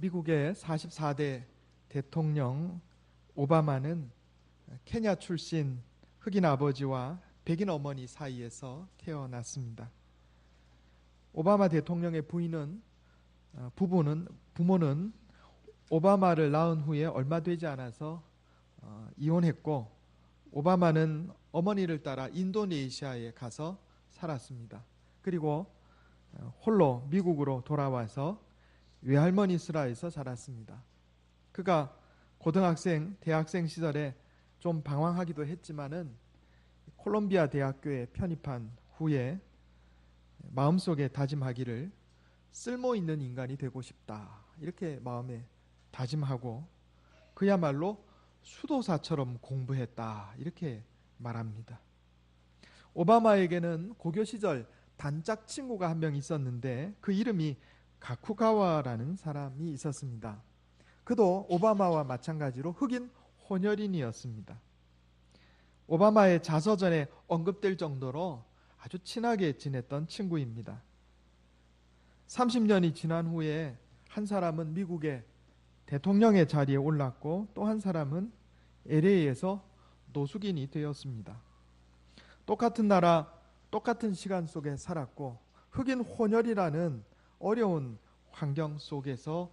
미국의 44대 대통령 오바마는 케냐 출신 흑인 아버지와 백인 어머니 사이에서 태어났습니다. 오바마 대통령의 부모는 오바마를 낳은 후에 얼마 되지 않아서 이혼했고, 오바마는 어머니를 따라 인도네시아에 가서 살았습니다. 그리고 홀로 미국으로 돌아와서 외할머니 슬하에서 자랐습니다. 그가 고등학생, 대학생 시절에 좀 방황하기도 했지만은 콜롬비아 대학교에 편입한 후에 마음속에 다짐하기를 쓸모 있는 인간이 되고 싶다, 이렇게 마음에 다짐하고 그야말로 수도사처럼 공부했다, 이렇게 말합니다. 오바마에게는 고교 시절 단짝 친구가 한 명 있었는데 그 이름이 가쿠가와라는 사람이 있었습니다. 그도 오바마와 마찬가지로 흑인 혼혈인이었습니다. 오바마의 자서전에 언급될 정도로 아주 친하게 지냈던 친구입니다. 30년이 지난 후에 한 사람은 미국의 대통령의 자리에 올랐고 또 한 사람은 LA에서 노숙인이 되었습니다. 똑같은 나라, 똑같은 시간 속에 살았고 흑인 혼혈이라는 어려운 환경 속에서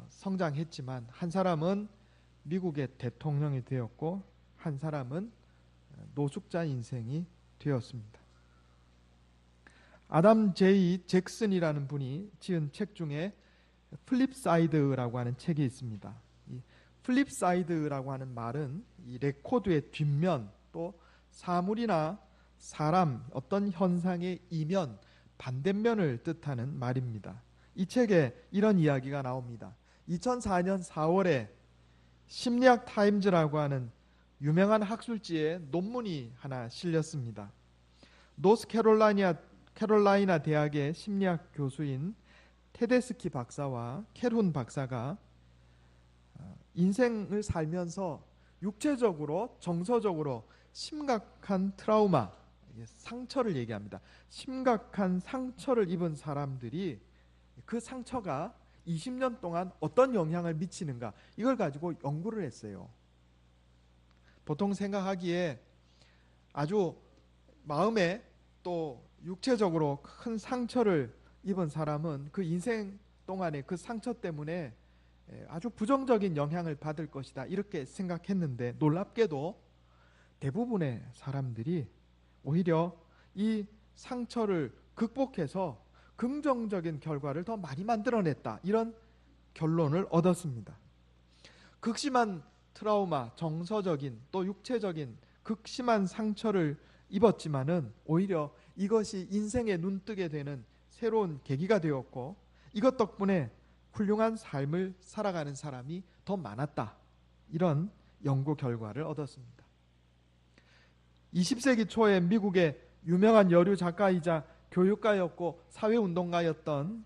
성장했지만 한 사람은 미국의 대통령이 되었고 한 사람은 노숙자 인생이 되었습니다. 아담 제이 잭슨이라는 분이 지은 책 중에 플립사이드라고 하는 책이 있습니다. 이 플립사이드라고 하는 말은 이 레코드의 뒷면, 또 사물이나 사람, 어떤 현상의 이면, 반대면을 뜻하는 말입니다. 이 책에 이런 이야기가 나옵니다. 2004년 4월에 심리학 타임즈라고 하는 유명한 학술지에 논문이 하나 실렸습니다. 노스캐롤라이나 대학의 심리학 교수인 테데스키 박사와 켈훈 박사가 인생을 살면서 육체적으로, 정서적으로 심각한 트라우마, 상처를 얘기합니다. 심각한 상처를 입은 사람들이 그 상처가 20년 동안 어떤 영향을 미치는가, 이걸 가지고 연구를 했어요. 보통 생각하기에 아주 마음에 또 육체적으로 큰 상처를 입은 사람은 그 인생 동안에 그 상처 때문에 아주 부정적인 영향을 받을 것이다, 이렇게 생각했는데 놀랍게도 대부분의 사람들이 오히려 이 상처를 극복해서 긍정적인 결과를 더 많이 만들어냈다, 이런 결론을 얻었습니다. 극심한 트라우마, 정서적인 또 육체적인 극심한 상처를 입었지만은 오히려 이것이 인생에 눈뜨게 되는 새로운 계기가 되었고 이것 덕분에 훌륭한 삶을 살아가는 사람이 더 많았다, 이런 연구 결과를 얻었습니다. 20세기 초에 미국의 유명한 여류 작가이자 교육가였고 사회운동가였던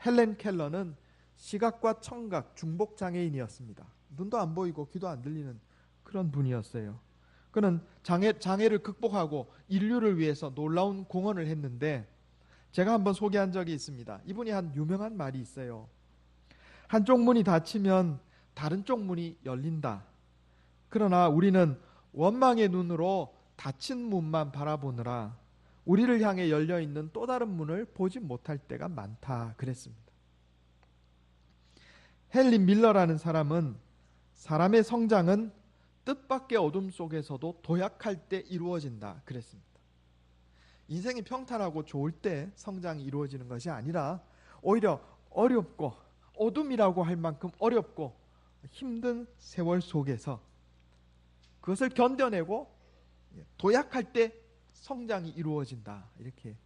헬렌 켈러는 시각과 청각 중복 장애인이었습니다. 눈도 안 보이고 귀도 안 들리는 그런 분이었어요. 그는 장애를 극복하고 인류를 위해서 놀라운 공헌을 했는데 제가 한번 소개한 적이 있습니다. 이분이 한 유명한 말이 있어요. 한쪽 문이 닫히면 다른 쪽 문이 열린다. 그러나 우리는 원망의 눈으로 닫힌 문만 바라보느라 우리를 향해 열려있는 또 다른 문을 보지 못할 때가 많다, 그랬습니다. 헨리 밀러라는 사람은 사람의 성장은 뜻밖의 어둠 속에서도 도약할 때 이루어진다, 그랬습니다. 인생이 평탄하고 좋을 때 성장이 이루어지는 것이 아니라 오히려 어렵고 어둠이라고 할 만큼 어렵고 힘든 세월 속에서 그것을 견뎌내고 도약할 때 성장이 이루어진다, 이렇게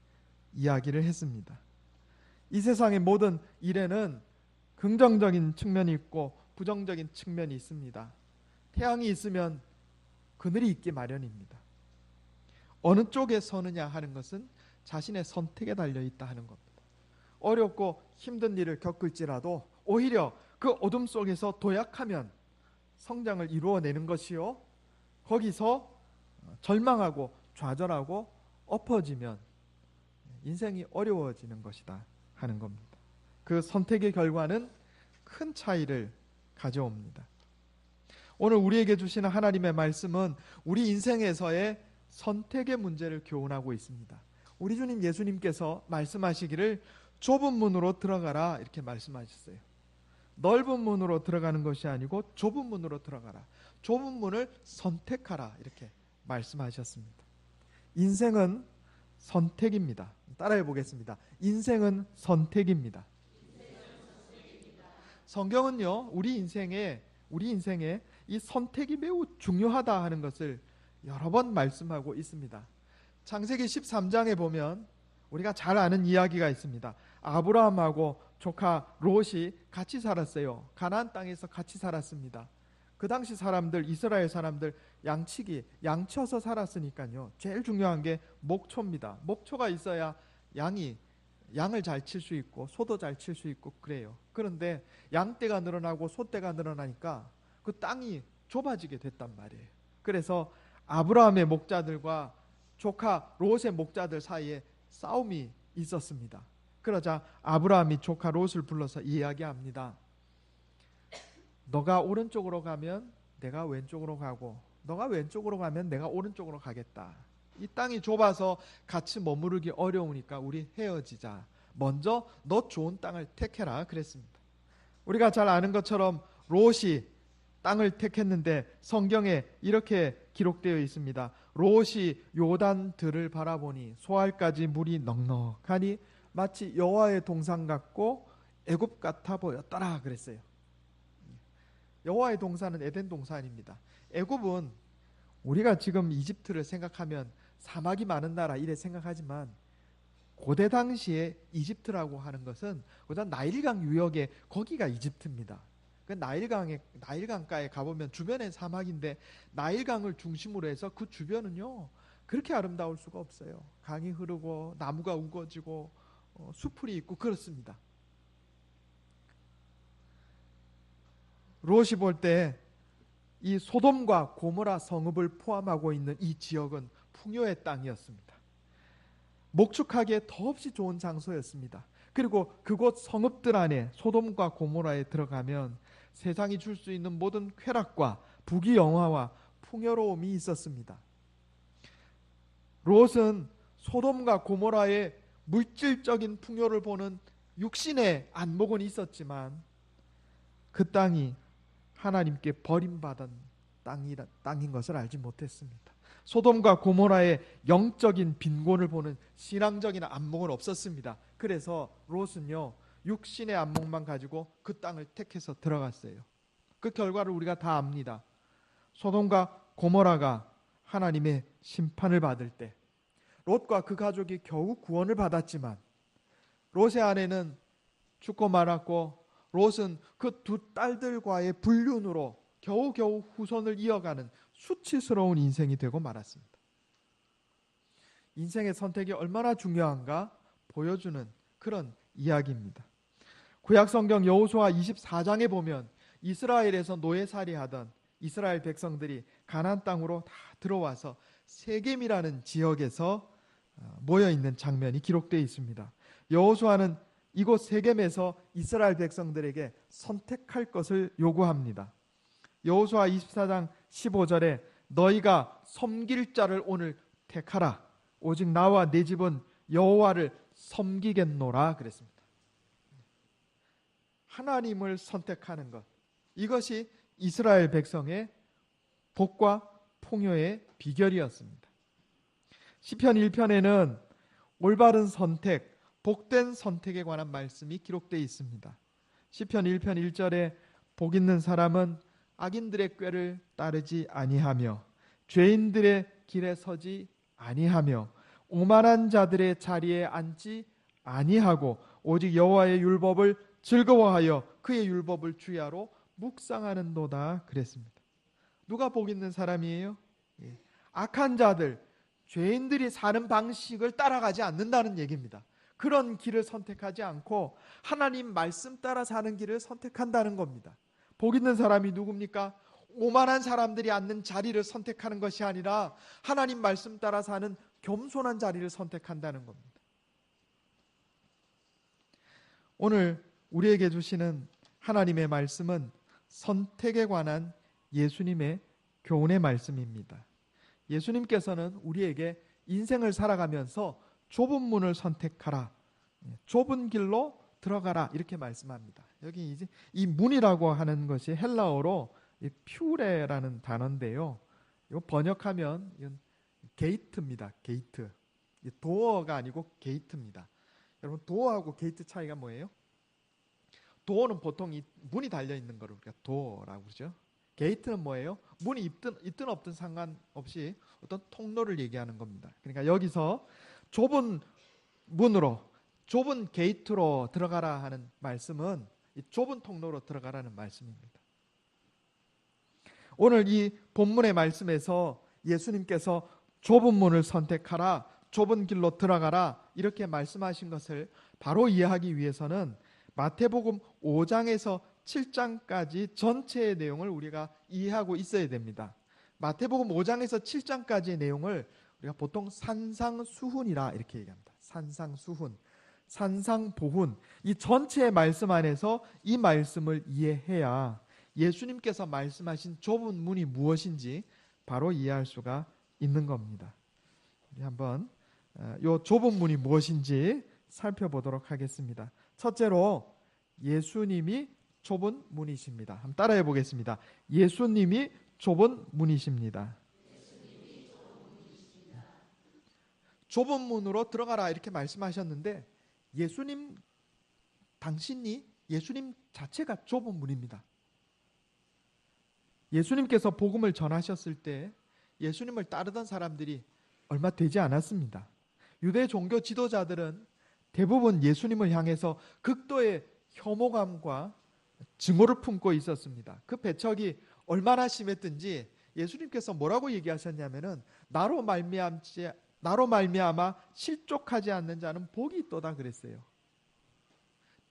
이야기를 했습니다. 이 세상의 모든 일에는 긍정적인 측면이 있고 부정적인 측면이 있습니다. 태양이 있으면 그늘이 있기 마련입니다. 어느 쪽에 서느냐 하는 것은 자신의 선택에 달려있다 하는 겁니다. 어렵고 힘든 일을 겪을지라도 오히려 그 어둠 속에서 도약하면 성장을 이루어내는 것이요, 거기서 절망하고 좌절하고 엎어지면 인생이 어려워지는 것이다 하는 겁니다. 그 선택의 결과는 큰 차이를 가져옵니다. 오늘 우리에게 주시는 하나님의 말씀은 우리 인생에서의 선택의 문제를 교훈하고 있습니다. 우리 주님 예수님께서 말씀하시기를 좁은 문으로 들어가라 이렇게 말씀하셨어요. 넓은 문으로 들어가는 것이 아니고 좁은 문으로 들어가라. 좁은 문을 선택하라 이렇게 말씀하셨습니다. 인생은 선택입니다. 따라해 보겠습니다. 인생은 선택입니다. 성경은요, 우리 인생에 이 선택이 매우 중요하다 하는 것을 여러 번 말씀하고 있습니다. 창세기 13장에 보면 우리가 잘 아는 이야기가 있습니다. 아브라함하고 조카 롯이 같이 살았어요. 가나안 땅에서 같이 살았습니다. 그 당시 사람들, 이스라엘 사람들 양쳐서 살았으니까요. 제일 중요한 게 목초입니다. 목초가 있어야 양을 잘 칠 수 있고 소도 잘 칠 수 있고 그래요. 그런데 양떼가 늘어나고 소떼가 늘어나니까 그 땅이 좁아지게 됐단 말이에요. 그래서 아브라함의 목자들과 조카 롯의 목자들 사이에 싸움이 있었습니다. 그러자 아브라함이 조카 롯을 불러서 이야기합니다. 너가 오른쪽으로 가면 내가 왼쪽으로 가고 너가 왼쪽으로 가면 내가 오른쪽으로 가겠다. 이 땅이 좁아서 같이 머무르기 어려우니까 우리 헤어지자. 먼저 너 좋은 땅을 택해라 그랬습니다. 우리가 잘 아는 것처럼 롯이 땅을 택했는데 성경에 이렇게 기록되어 있습니다. 롯이 요단들을 바라보니 소알까지 물이 넉넉하니 마치 여호와의 동산 같고 애굽 같아 보였더라 그랬어요. 여호와의 동산은 에덴 동산입니다. 애굽은 우리가 지금 이집트를 생각하면 사막이 많은 나라 이래 생각하지만 고대 당시에 이집트라고 하는 것은 나일강 유역에 거기가 이집트입니다. 그 나일강가에 가보면 주변엔 사막인데 나일강을 중심으로 해서 그 주변은요 그렇게 아름다울 수가 없어요. 강이 흐르고 나무가 우거지고 수풀이 있고 그렇습니다. 롯이 볼 때 이 소돔과 고모라 성읍을 포함하고 있는 이 지역은 풍요의 땅이었습니다. 목축하기에 더없이 좋은 장소였습니다. 그리고 그곳 성읍들 안에 소돔과 고모라에 들어가면 세상이 줄 수 있는 모든 쾌락과 부귀영화와 풍요로움이 있었습니다. 롯은 소돔과 고모라의 물질적인 풍요를 보는 육신의 안목은 있었지만 그 땅이 하나님께 버림받은 땅인 것을 알지 못했습니다. 소돔과 고모라의 영적인 빈곤을 보는 신앙적인 안목은 없었습니다. 그래서 롯은요 육신의 안목만 가지고 그 땅을 택해서 들어갔어요. 그 결과를 우리가 다 압니다. 소돔과 고모라가 하나님의 심판을 받을 때 롯과 그 가족이 겨우 구원을 받았지만 롯의 아내는 죽고 말았고 롯은 그 두 딸들과의 불륜으로 겨우겨우 후손을 이어가는 수치스러운 인생이 되고 말았습니다. 인생의 선택이 얼마나 중요한가 보여주는 그런 이야기입니다. 구약성경 여호수아 24장에 보면 이스라엘에서 노예살이하던 이스라엘 백성들이 가나안 땅으로 다 들어와서 세겜이라는 지역에서 모여있는 장면이 기록되어 있습니다. 여호수아는 이곳 세겜에서 이스라엘 백성들에게 선택할 것을 요구합니다. 여호수아 24장 15절에 너희가 섬길 자를 오늘 택하라. 오직 나와 내 집은 여호와를 섬기겠노라 그랬습니다. 하나님을 선택하는 것, 이것이 이스라엘 백성의 복과 풍요의 비결이었습니다. 시편 1편에는 올바른 선택, 복된 선택에 관한 말씀이 기록되어 있습니다. 시편 1편 1절에 복 있는 사람은 악인들의 꾀를 따르지 아니하며 죄인들의 길에 서지 아니하며 오만한 자들의 자리에 앉지 아니하고 오직 여호와의 율법을 즐거워하여 그의 율법을 주야로 묵상하는도다 그랬습니다. 누가 복 있는 사람이에요? 악한 자들, 죄인들이 사는 방식을 따라가지 않는다는 얘기입니다. 그런 길을 선택하지 않고 하나님 말씀 따라 사는 길을 선택한다는 겁니다. 복 있는 사람이 누굽니까? 오만한 사람들이 앉는 자리를 선택하는 것이 아니라 하나님 말씀 따라 사는 겸손한 자리를 선택한다는 겁니다. 오늘 우리에게 주시는 하나님의 말씀은 선택에 관한 예수님의 교훈의 말씀입니다. 예수님께서는 우리에게 인생을 살아가면서 좁은 문을 선택하라, 좁은 길로 들어가라 이렇게 말씀합니다. 여기 이제 이 문이라고 하는 것이 헬라어로 퓨레라는 단어인데요. 이거 번역하면 이건 게이트입니다. 게이트. 도어가 아니고 게이트입니다. 여러분, 도어하고 게이트 차이가 뭐예요? 도어는 보통 이 문이 달려 있는 거를 우리가 도어라고 그러죠. 게이트는 뭐예요? 문이 있든 없든 상관없이 어떤 통로를 얘기하는 겁니다. 그러니까 여기서 좁은 문으로, 좁은 게이트로 들어가라 하는 말씀은 이 좁은 통로로 들어가라는 말씀입니다. 오늘 이 본문의 말씀에서 예수님께서 좁은 문을 선택하라, 좁은 길로 들어가라 이렇게 말씀하신 것을 바로 이해하기 위해서는 마태복음 5장에서 7장까지 전체의 내용을 우리가 이해하고 있어야 됩니다. 마태복음 5장에서 7장까지의 내용을 우리가 보통 산상수훈이라 이렇게 얘기합니다. 산상수훈, 산상보훈, 이 전체의 말씀 안에서 이 말씀을 이해해야 예수님께서 말씀하신 좁은 문이 무엇인지 바로 이해할 수가 있는 겁니다. 우리 한번 이 좁은 문이 무엇인지 살펴보도록 하겠습니다. 첫째로 예수님이 좁은 문이십니다. 한번 따라해 보겠습니다. 예수님이 좁은 문이십니다. 좁은 문으로 들어가라 이렇게 말씀하셨는데 예수님 자체가 좁은 문입니다. 예수님께서 복음을 전하셨을 때 예수님을 따르던 사람들이 얼마 되지 않았습니다. 유대 종교 지도자들은 대부분 예수님을 향해서 극도의 혐오감과 증오를 품고 있었습니다. 그 배척이 얼마나 심했든지 예수님께서 뭐라고 얘기하셨냐면은 나로 말미암아 실족하지 않는 자는 복이 있도다 그랬어요.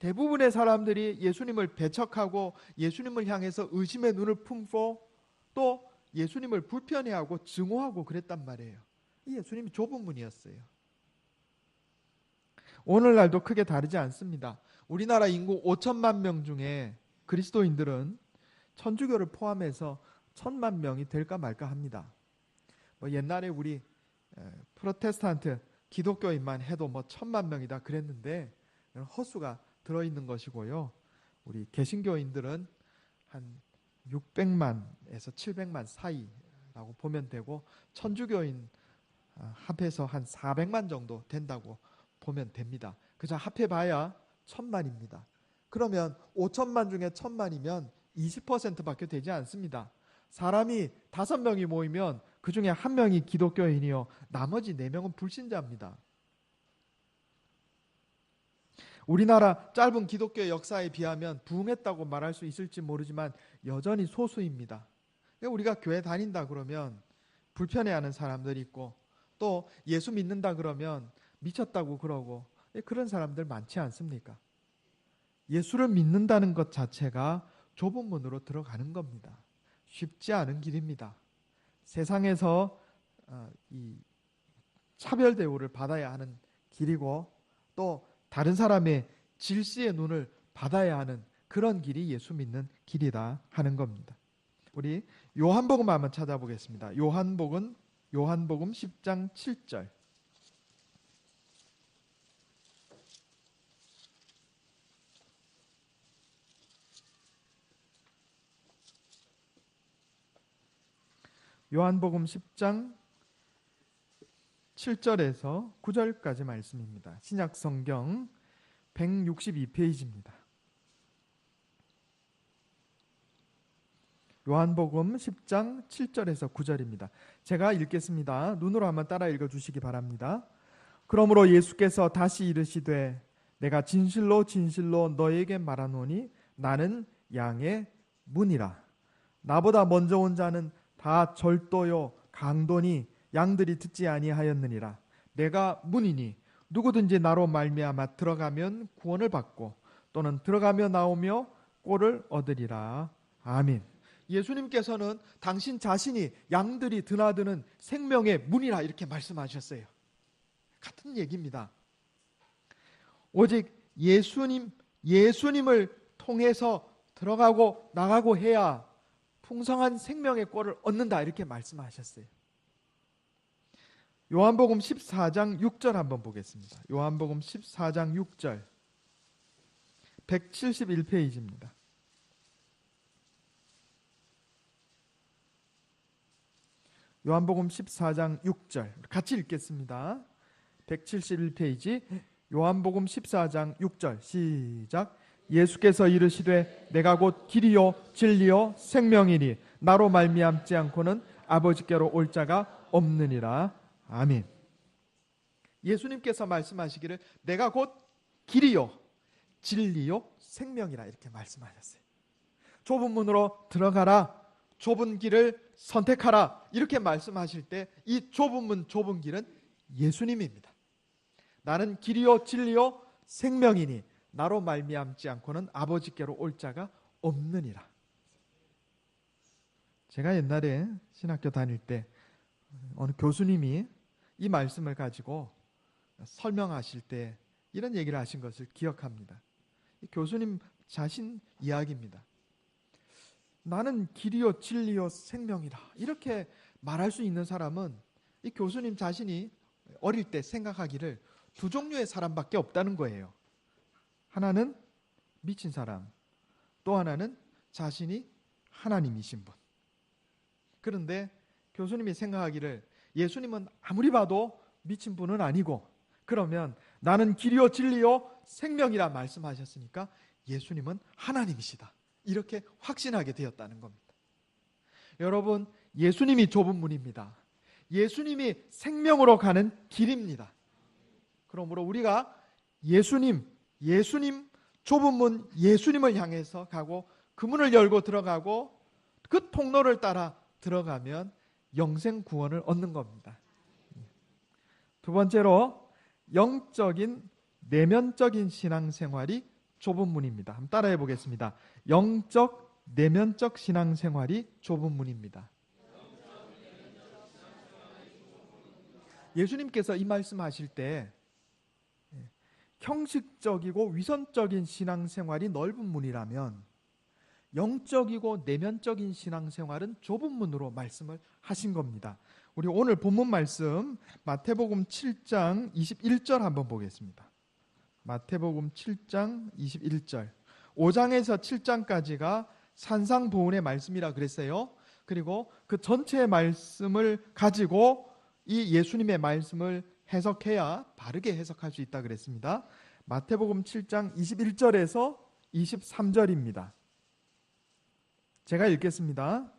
대부분의 사람들이 예수님을 배척하고 예수님을 향해서 의심의 눈을 품고 또 예수님을 불편해하고 증오하고 그랬단 말이에요. 이 예수님이 좁은 문이었어요. 오늘날도 크게 다르지 않습니다. 우리나라 인구 5천만 명 중에 그리스도인들은 천주교를 포함해서 1,000만 명이 될까 말까 합니다. 옛날에 우리 프로테스탄트 기독교인만 해도 1,000만 명이다 그랬는데 허수가 들어있는 것이고요. 우리 개신교인들은 한 600만에서 700만 사이라고 보면 되고 천주교인 합해서 한 400만 정도 된다고 보면 됩니다. 그저 합해봐야 1,000만입니다. 그러면 5천만 중에 1,000만이면 20%밖에 되지 않습니다. 사람이 5명이 모이면 그 중에 1명이 기독교인이요 나머지 4명은 불신자입니다. 우리나라 짧은 기독교 역사에 비하면 부흥했다고 말할 수 있을지 모르지만 여전히 소수입니다. 우리가 교회 다닌다 그러면 불편해하는 사람들이 있고 또 예수 믿는다 그러면 미쳤다고 그러고 그런 사람들 많지 않습니까? 예수를 믿는다는 것 자체가 좁은 문으로 들어가는 겁니다. 쉽지 않은 길입니다. 세상에서 이 차별 대우를 받아야 하는 길이고 또 다른 사람의 질시의 눈을 받아야 하는 그런 길이 예수 믿는 길이다 하는 겁니다. 우리 요한복음 한번 찾아보겠습니다. 요한복음 10장 7절. 요한복음 10장 7절에서 9절까지 말씀입니다. 신약성경 162페이지입니다. 요한복음 10장 7절에서 9절입니다. 제가 읽겠습니다. 눈으로 한번 따라 읽어주시기 바랍니다. 그러므로 예수께서 다시 이르시되 내가 진실로 진실로 너에게 말하노니 나는 양의 문이라. 나보다 먼저 온 자는 다 절도요 강도니 양들이 듣지 아니하였느니라. 내가 문이니 누구든지 나로 말미암아 들어가면 구원을 받고 또는 들어가며 나오며 꼴을 얻으리라. 아멘. 예수님께서는 당신 자신이 양들이 드나드는 생명의 문이라 이렇게 말씀하셨어요. 같은 얘기입니다. 오직 예수님을 통해서 들어가고 나가고 해야 풍성한 생명의 꼴을 얻는다 이렇게 말씀하셨어요. 요한복음 14장 6절 한번 보겠습니다. 요한복음 14장 6절 171페이지입니다. 요한복음 14장 6절 같이 읽겠습니다. 171페이지 요한복음 14장 6절 시작. 예수께서 이르시되 내가 곧 길이요 진리요 생명이니 나로 말미암지 않고는 아버지께로 올 자가 없느니라. 아멘. 예수님께서 말씀하시기를 내가 곧 길이요 진리요 생명이라 이렇게 말씀하셨어요. 좁은 문으로 들어가라, 좁은 길을 선택하라 이렇게 말씀하실 때 이 좁은 문 좁은 길은 예수님입니다. 나는 길이요 진리요 생명이니 나로 말미암지 않고는 아버지께로 올 자가 없느니라. 제가 옛날에 신학교 다닐 때 어느 교수님이 이 말씀을 가지고 설명하실 때 이런 얘기를 하신 것을 기억합니다. 이 교수님 자신 이야기입니다. 나는 길이요 진리요 생명이라 이렇게 말할 수 있는 사람은 이 교수님 자신이 어릴 때 생각하기를 두 종류의 사람밖에 없다는 거예요. 하나는 미친 사람, 또 하나는 자신이 하나님이신 분. 그런데 교수님이 생각하기를 예수님은 아무리 봐도 미친 분은 아니고, 그러면 나는 길이요 진리요 생명이라 말씀하셨으니까 예수님은 하나님이시다 이렇게 확신하게 되었다는 겁니다. 여러분, 예수님이 좁은 문입니다. 예수님이 생명으로 가는 길입니다. 그러므로 우리가 예수님 좁은 문 예수님을 향해서 가고 그 문을 열고 들어가고 그 통로를 따라 들어가면 영생 구원을 얻는 겁니다. 두 번째로 영적인 내면적인 신앙생활이 좁은 문입니다. 한번 따라해 보겠습니다. 영적 내면적 신앙생활이 좁은 문입니다. 예수님께서 이 말씀하실 때 형식적이고 위선적인 신앙생활이 넓은 문이라면 영적이고 내면적인 신앙생활은 좁은 문으로 말씀을 하신 겁니다. 우리 오늘 본문 말씀 마태복음 7장 21절 한번 보겠습니다. 마태복음 7장 21절 5장에서 7장까지가 산상보훈의 말씀이라 그랬어요. 그리고 그 전체의 말씀을 가지고 이 예수님의 말씀을 해석해야 바르게 해석할 수 있다 그랬습니다. 마태복음 7장 21절에서 23절입니다. 제가 읽겠습니다.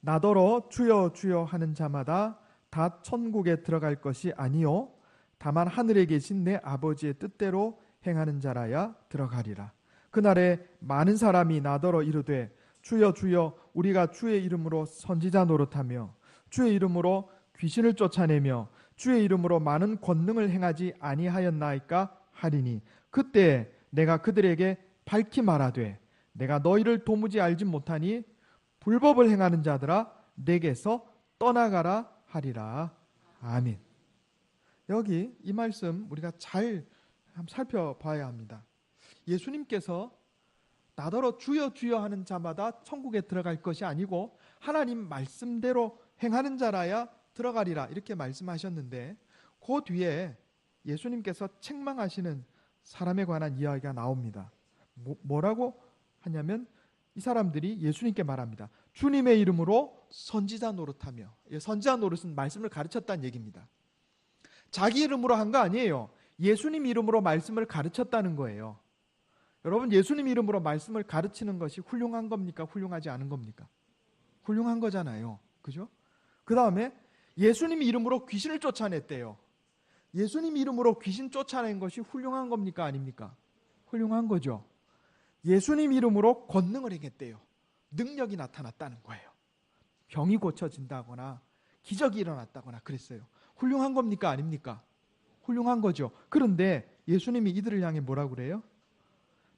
나더러 주여 주여 하는 자마다 다 천국에 들어갈 것이 아니요 다만 하늘에 계신 내 아버지의 뜻대로 행하는 자라야 들어가리라. 그날에 많은 사람이 나더러 이르되 주여 주여 우리가 주의 이름으로 선지자 노릇하며 주의 이름으로 귀신을 쫓아내며 주의 이름으로 많은 권능을 행하지 아니하였나이까 하리니 그때 내가 그들에게 밝히 말하되 내가 너희를 도무지 알지 못하니 불법을 행하는 자들아 내게서 떠나가라 하리라. 아멘. 여기 이 말씀 우리가 잘 한번 살펴봐야 합니다. 예수님께서 나더러 주여 주여 하는 자마다 천국에 들어갈 것이 아니고 하나님 말씀대로 행하는 자라야 들어가리라 이렇게 말씀하셨는데 그 뒤에 예수님께서 책망하시는 사람에 관한 이야기가 나옵니다. 뭐라고 하냐면 이 사람들이 예수님께 말합니다. 주님의 이름으로 선지자 노릇하며, 선지자 노릇은 말씀을 가르쳤다는 얘기입니다. 자기 이름으로 한 거 아니에요. 예수님 이름으로 말씀을 가르쳤다는 거예요. 여러분, 예수님 이름으로 말씀을 가르치는 것이 훌륭한 겁니까? 훌륭하지 않은 겁니까? 훌륭한 거잖아요. 그죠? 그 다음에 예수님 이름으로 귀신을 쫓아냈대요. 예수님 이름으로 귀신 쫓아낸 것이 훌륭한 겁니까? 아닙니까? 훌륭한 거죠. 예수님 이름으로 권능을 행했대요. 능력이 나타났다는 거예요. 병이 고쳐진다거나 기적이 일어났다거나 그랬어요. 훌륭한 겁니까? 아닙니까? 훌륭한 거죠. 그런데 예수님이 이들을 향해 뭐라고 그래요?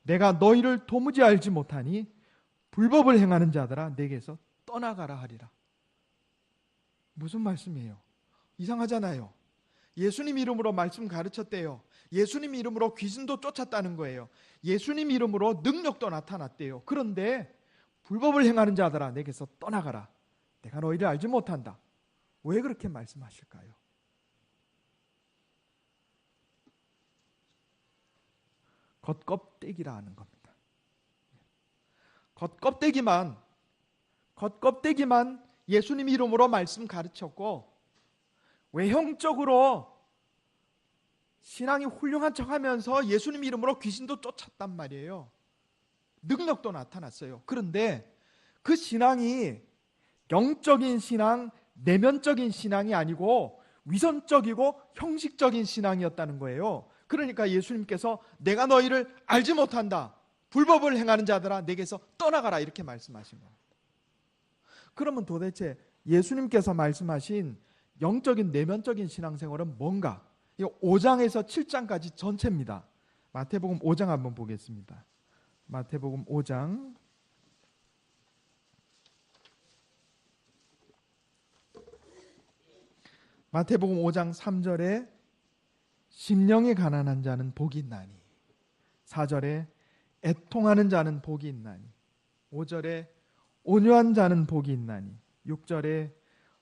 내가 너희를 도무지 알지 못하니 불법을 행하는 자들아 내게서 떠나가라 하리라. 무슨 말씀이에요? 이상하잖아요. 예수님 이름으로 말씀 가르쳤대요. 예수님 이름으로 귀신도 쫓았다는 거예요. 예수님 이름으로 능력도 나타났대요. 그런데 불법을 행하는 자들아 내게서 떠나가라. 내가 너희를 알지 못한다. 왜 그렇게 말씀하실까요? 겉껍데기라 하는 겁니다. 겉껍데기만 예수님 이름으로 말씀 가르쳤고 외형적으로 신앙이 훌륭한 척하면서 예수님 이름으로 귀신도 쫓았단 말이에요. 능력도 나타났어요. 그런데 그 신앙이 영적인 신앙, 내면적인 신앙이 아니고 위선적이고 형식적인 신앙이었다는 거예요. 그러니까 예수님께서 내가 너희를 알지 못한다. 불법을 행하는 자들아 내게서 떠나가라 이렇게 말씀하신 겁니다. 그러면 도대체 예수님께서 말씀하신 영적인 내면적인 신앙생활은 뭔가? 이 5장에서 7장까지 전체입니다. 마태복음 5장 한번 보겠습니다. 마태복음 5장 마태복음 5장 3절에 심령이 가난한 자는 복이 있나니 4절에 애통하는 자는 복이 있나니 5절에 온유한 자는 복이 있나니 6절에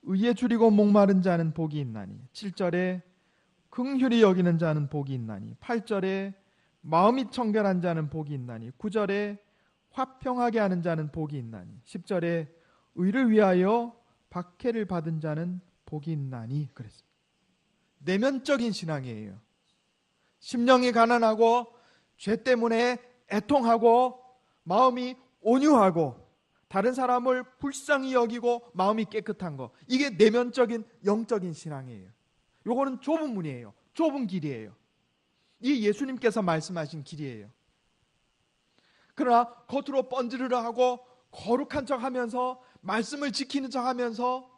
의에 줄이고 목마른 자는 복이 있나니 7절에 긍휼히 여기는 자는 복이 있나니 8절에 마음이 청결한 자는 복이 있나니 9절에 화평하게 하는 자는 복이 있나니 10절에 의를 위하여 박해를 받은 자는 복이 있나니 그랬습니다. 내면적인 신앙이에요. 심령이 가난하고 죄 때문에 애통하고 마음이 온유하고 다른 사람을 불쌍히 여기고 마음이 깨끗한 거, 이게 내면적인 영적인 신앙이에요. 요거는 좁은 문이에요. 좁은 길이에요. 이 예수님께서 말씀하신 길이에요. 그러나 겉으로 번지르르 하고 거룩한 척하면서 말씀을 지키는 척하면서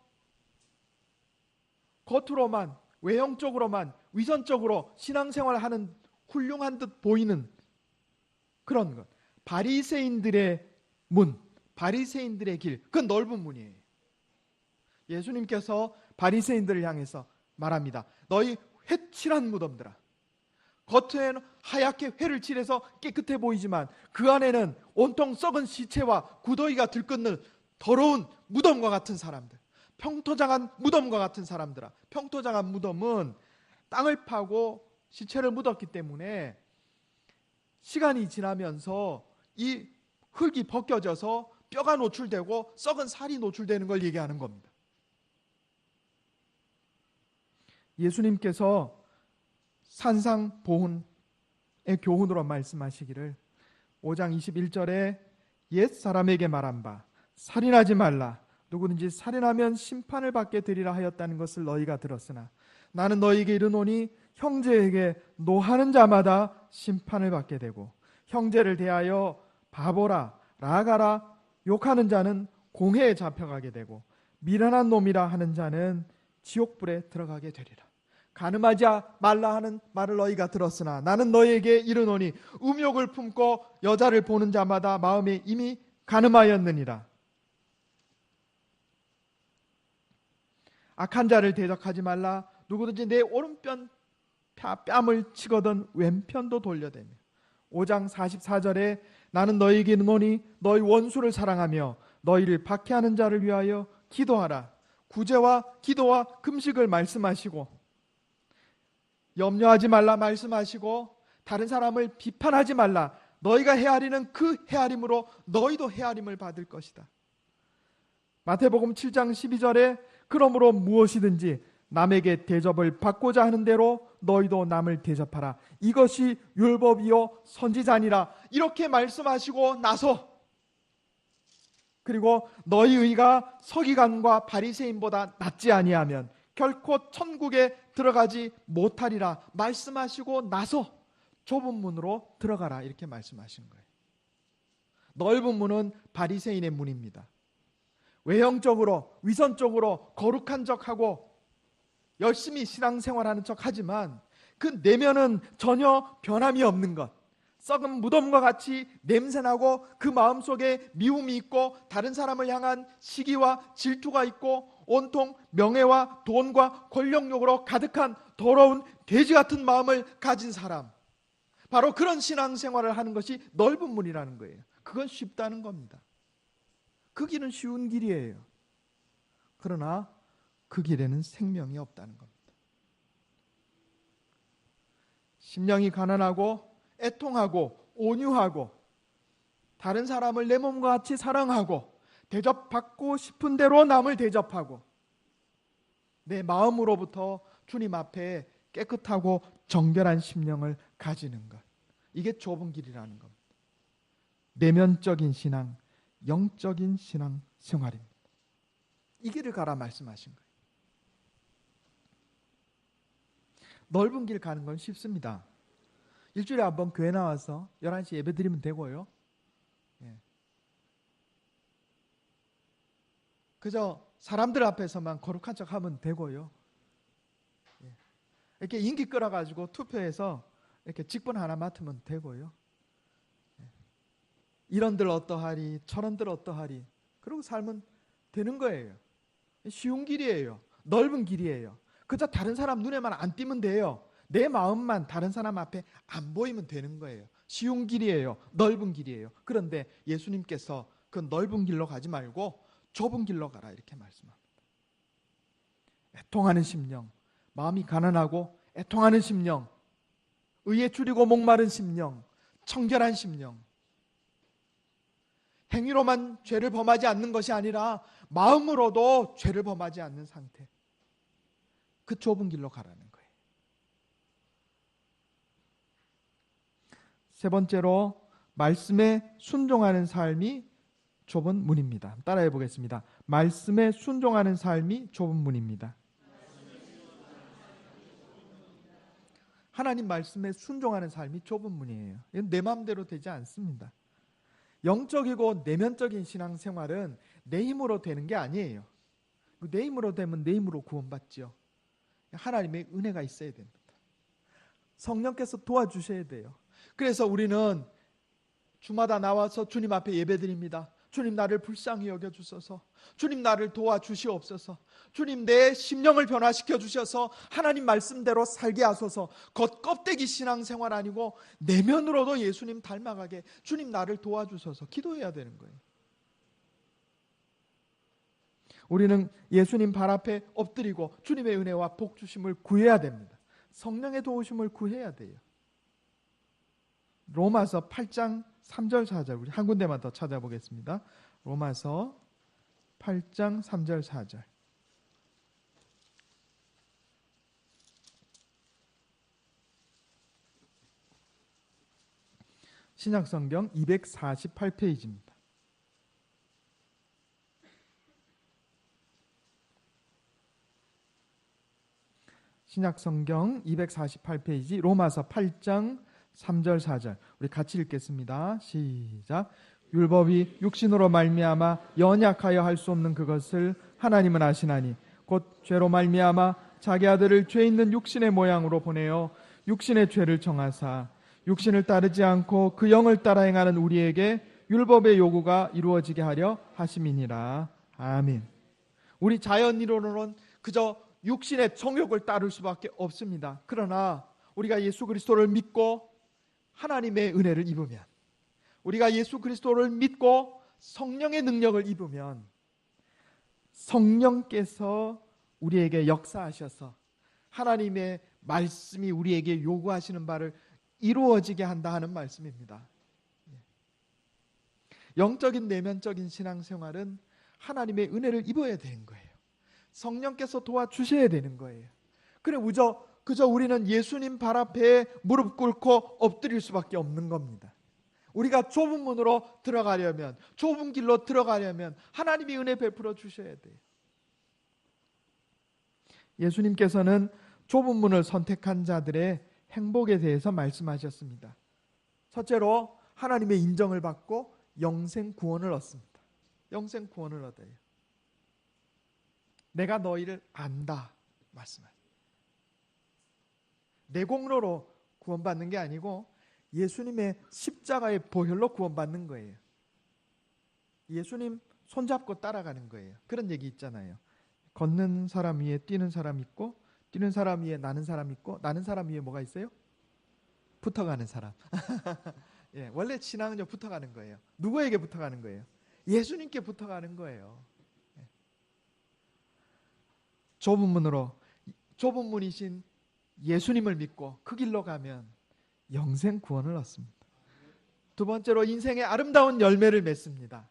겉으로만 외형적으로만 위선적으로 신앙생활을 하는 훌륭한 듯 보이는 그런 것, 바리새인들의 문, 바리새인들의 길, 그 넓은 문이에요. 예수님께서 바리새인들을 향해서 말합니다. 너희 회칠한 무덤들아, 겉에는 하얗게 회를 칠해서 깨끗해 보이지만 그 안에는 온통 썩은 시체와 구더기가 들끓는 더러운 무덤과 같은 사람들, 평토장한 무덤과 같은 사람들아. 평토장한 무덤은 땅을 파고 시체를 묻었기 때문에 시간이 지나면서 이 흙이 벗겨져서 뼈가 노출되고 썩은 살이 노출되는 걸 얘기하는 겁니다. 예수님께서 산상보훈의 교훈으로 말씀하시기를 5장 21절에 옛 사람에게 말한 바 살인하지 말라, 누구든지 살인하면 심판을 받게 되리라 하였다는 것을 너희가 들었으나 나는 너희에게 이르노니 형제에게 노하는 자마다 심판을 받게 되고 형제를 대하여 바보라 라가라 욕하는 자는 공회에 잡혀가게 되고 미련한 놈이라 하는 자는 지옥불에 들어가게 되리라. 가늠하지 말라 하는 말을 너희가 들었으나 나는 너희에게 이르노니 음욕을 품고 여자를 보는 자마다 마음에 이미 가늠하였느니라. 악한 자를 대적하지 말라. 누구든지 내 오른편 뺨을 치거든 왼편도 돌려대며. 5장 44절에 나는 너희에게 이르노니 너희 원수를 사랑하며 너희를 박해하는 자를 위하여 기도하라. 구제와 기도와 금식을 말씀하시고 염려하지 말라 말씀하시고 다른 사람을 비판하지 말라. 너희가 헤아리는 그 헤아림으로 너희도 헤아림을 받을 것이다. 마태복음 7장 12절에 그러므로 무엇이든지 남에게 대접을 받고자 하는 대로 너희도 남을 대접하라. 이것이 율법이요 선지자니라. 이렇게 말씀하시고 나서 그리고 너희 의가 서기관과 바리새인보다 낫지 아니하면 결코 천국에 들어가지 못하리라 말씀하시고 나서 좁은 문으로 들어가라 이렇게 말씀하신 거예요. 넓은 문은 바리새인의 문입니다. 외형적으로 위선적으로 거룩한 척하고 열심히 신앙생활하는 척하지만 그 내면은 전혀 변함이 없는 것, 썩은 무덤과 같이 냄새나고 그 마음속에 미움이 있고 다른 사람을 향한 시기와 질투가 있고 온통 명예와 돈과 권력욕으로 가득한 더러운 돼지 같은 마음을 가진 사람, 바로 그런 신앙생활을 하는 것이 넓은 문이라는 거예요. 그건 쉽다는 겁니다. 그 길은 쉬운 길이에요. 그러나 그 길에는 생명이 없다는 겁니다. 심령이 가난하고 애통하고 온유하고 다른 사람을 내 몸과 같이 사랑하고 대접받고 싶은 대로 남을 대접하고 내 마음으로부터 주님 앞에 깨끗하고 정결한 심령을 가지는 것, 이게 좁은 길이라는 겁니다. 내면적인 신앙, 영적인 신앙 생활입니다. 이 길을 가라 말씀하신 거예요. 넓은 길 가는 건 쉽습니다. 일주일에 한번 교회 나와서 11시 예배 드리면 되고요. 그저 사람들 앞에서만 거룩한 척 하면 되고요. 이렇게 인기 끌어가지고 투표해서 이렇게 직분 하나 맡으면 되고요. 이런들 어떠하리 저런들 어떠하리 그러고 살면 되는 거예요. 쉬운 길이에요. 넓은 길이에요. 그저 다른 사람 눈에만 안 띄면 돼요. 내 마음만 다른 사람 앞에 안 보이면 되는 거예요. 쉬운 길이에요. 넓은 길이에요. 그런데 예수님께서 그 넓은 길로 가지 말고 좁은 길로 가라 이렇게 말씀합니다. 애통하는 심령, 마음이 가난하고 애통하는 심령, 의에 줄이고 목마른 심령, 청결한 심령, 행위로만 죄를 범하지 않는 것이 아니라 마음으로도 죄를 범하지 않는 상태, 그 좁은 길로 가라는 거예요. 세 번째로 말씀에 순종하는 삶이 좁은 문입니다. 따라해 보겠습니다. 말씀에 순종하는 삶이 좁은 문입니다. 하나님 말씀에 순종하는 삶이 좁은 문이에요. 이건 내 마음대로 되지 않습니다. 영적이고 내면적인 신앙생활은 내 힘으로 되는 게 아니에요. 내 힘으로 되면 내 힘으로 구원받지요. 하나님의 은혜가 있어야 됩니다. 성령께서 도와주셔야 돼요. 그래서 우리는 주마다 나와서 주님 앞에 예배드립니다. 주님 나를 불쌍히 여겨주소서. 주님 나를 도와주시옵소서. 주님 내 심령을 변화시켜 주셔서 하나님 말씀대로 살게 하소서. 겉껍데기 신앙생활 아니고 내면으로도 예수님 닮아가게 주님 나를 도와주소서 기도해야 되는 거예요. 우리는 예수님 발 앞에 엎드리고 주님의 은혜와 복 주심을 구해야 됩니다. 성령의 도우심을 구해야 돼요. 로마서 8장 3절 4절 우리 한 군데만 더 찾아보겠습니다. 로마서 8장 3절 4절. 신약성경 248페이지입니다. 신약성경 248페이지 로마서 8장 3절 4절 우리 같이 읽겠습니다. 시작. 율법이 육신으로 말미암아 연약하여 할 수 없는 그것을 하나님은 아시나니 곧 죄로 말미암아 자기 아들을 죄 있는 육신의 모양으로 보내어 육신의 죄를 정하사 육신을 따르지 않고 그 영을 따라 행하는 우리에게 율법의 요구가 이루어지게 하려 하심이니라. 아멘. 우리 자연이론으로는 그저 육신의 정욕을 따를 수밖에 없습니다. 그러나 우리가 예수 그리스도를 믿고 하나님의 은혜를 입으면, 우리가 예수 그리스도를 믿고 성령의 능력을 입으면 성령께서 우리에게 역사하셔서 하나님의 말씀이 우리에게 요구하시는 바를 이루어지게 한다 하는 말씀입니다. 영적인 내면적인 신앙생활은 하나님의 은혜를 입어야 되는 거예요. 성령께서 도와주셔야 되는 거예요. 그래 그저 우리는 예수님 발 앞에 무릎 꿇고 엎드릴 수밖에 없는 겁니다. 우리가 좁은 문으로 들어가려면, 좁은 길로 들어가려면 하나님이 은혜 베풀어 주셔야 돼요. 예수님께서는 좁은 문을 선택한 자들의 행복에 대해서 말씀하셨습니다. 첫째로 하나님의 인정을 받고 영생 구원을 얻습니다. 영생 구원을 얻어요. 내가 너희를 안다 말씀하세요. 내 공로로 구원받는 게 아니고 예수님의 십자가의 보혈로 구원받는 거예요. 예수님 손잡고 따라가는 거예요. 그런 얘기 있잖아요. 걷는 사람 위에 뛰는 사람 있고, 뛰는 사람 위에 나는 사람 있고, 나는 사람 위에 뭐가 있어요? 붙어가는 사람. 예, 원래 신앙은요, 붙어가는 거예요. 누구에게 붙어가는 거예요? 예수님께 붙어가는 거예요. 예. 좁은 문으로, 좁은 문이신 예수님을 믿고 그 길로 가면 영생 구원을 얻습니다. 두 번째로 인생의 아름다운 열매를 맺습니다.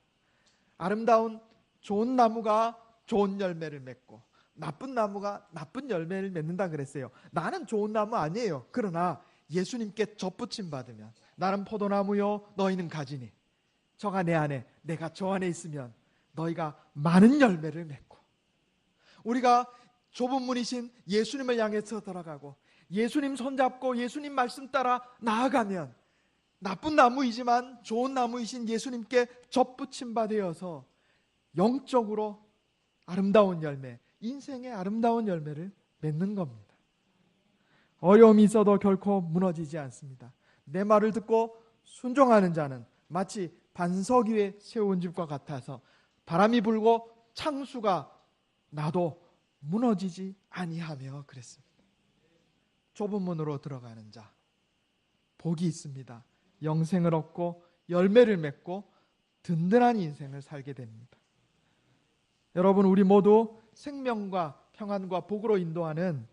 아름다운 좋은 나무가 좋은 열매를 맺고 나쁜 나무가 나쁜 열매를 맺는다 그랬어요. 나는 좋은 나무 아니에요. 그러나 예수님께 접붙임 받으면, 나는 포도나무요 너희는 가지니 저가 내 안에 내가 저 안에 있으면 너희가 많은 열매를 맺고, 우리가 좁은 문이신 예수님을 향해서 돌아가고 예수님 손잡고 예수님 말씀 따라 나아가면 나쁜 나무이지만 좋은 나무이신 예수님께 접붙임 받으어서 영적으로 아름다운 열매, 인생의 아름다운 열매를 맺는 겁니다. 어려움이 있어도 결코 무너지지 않습니다. 내 말을 듣고 순종하는 자는 마치 반석 위에 세운 집과 같아서 바람이 불고 창수가 나도 무너지지 아니하며 그랬습니다. 좁은 문으로 들어가는 자 복이 있습니다. 영생을 얻고 열매를 맺고 든든한 인생을 살게 됩니다. 여러분, 우리 모두 생명과 평안과 복으로 인도하는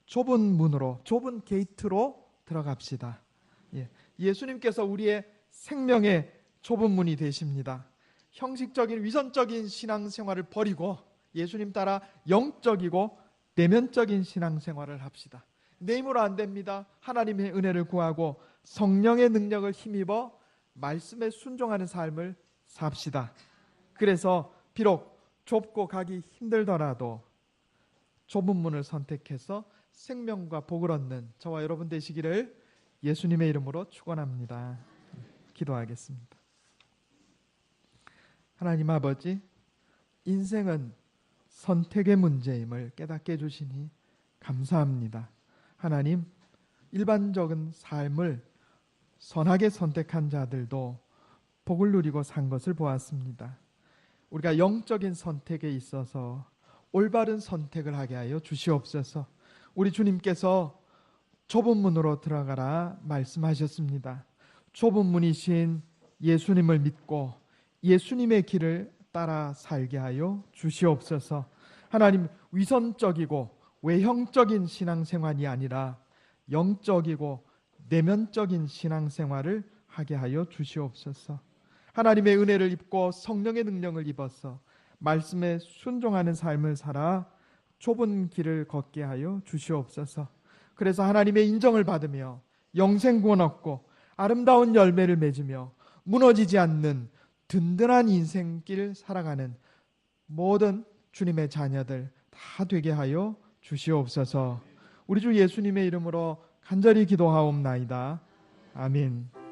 좁은 문으로, 좁은 게이트로 들어갑시다. 예수님께서 우리의 생명의 좁은 문이 되십니다. 형식적인 위선적인 신앙생활을 버리고 예수님 따라 영적이고 내면적인 신앙생활을 합시다. 내 힘으로 안 됩니다. 하나님의 은혜를 구하고 성령의 능력을 힘입어 말씀에 순종하는 삶을 삽시다. 그래서 비록 좁고 가기 힘들더라도 좁은 문을 선택해서 생명과 복을 얻는 저와 여러분 되시기를 예수님의 이름으로 축원합니다. 기도하겠습니다. 하나님 아버지, 인생은 선택의 문제임을 깨닫게 해주시니 감사합니다. 하나님, 일반적인 삶을 선하게 선택한 자들도 복을 누리고 산 것을 보았습니다. 우리가 영적인 선택에 있어서 올바른 선택을 하게 하여 주시옵소서. 우리 주님께서 좁은 문으로 들어가라 말씀하셨습니다. 좁은 문이신 예수님을 믿고 예수님의 길을 따라 살게 하여 주시옵소서. 하나님, 위선적이고 외형적인 신앙생활이 아니라 영적이고 내면적인 신앙생활을 하게 하여 주시옵소서. 하나님의 은혜를 입고 성령의 능력을 입어서 말씀에 순종하는 삶을 살아 좁은 길을 걷게 하여 주시옵소서. 그래서 하나님의 인정을 받으며 영생구원 얻고 아름다운 열매를 맺으며 무너지지 않는 든든한 인생길 살아가는 모든 주님의 자녀들 다 되게 하여 주시옵소서. 우리 주 예수님의 이름으로 간절히 기도하옵나이다. 아멘.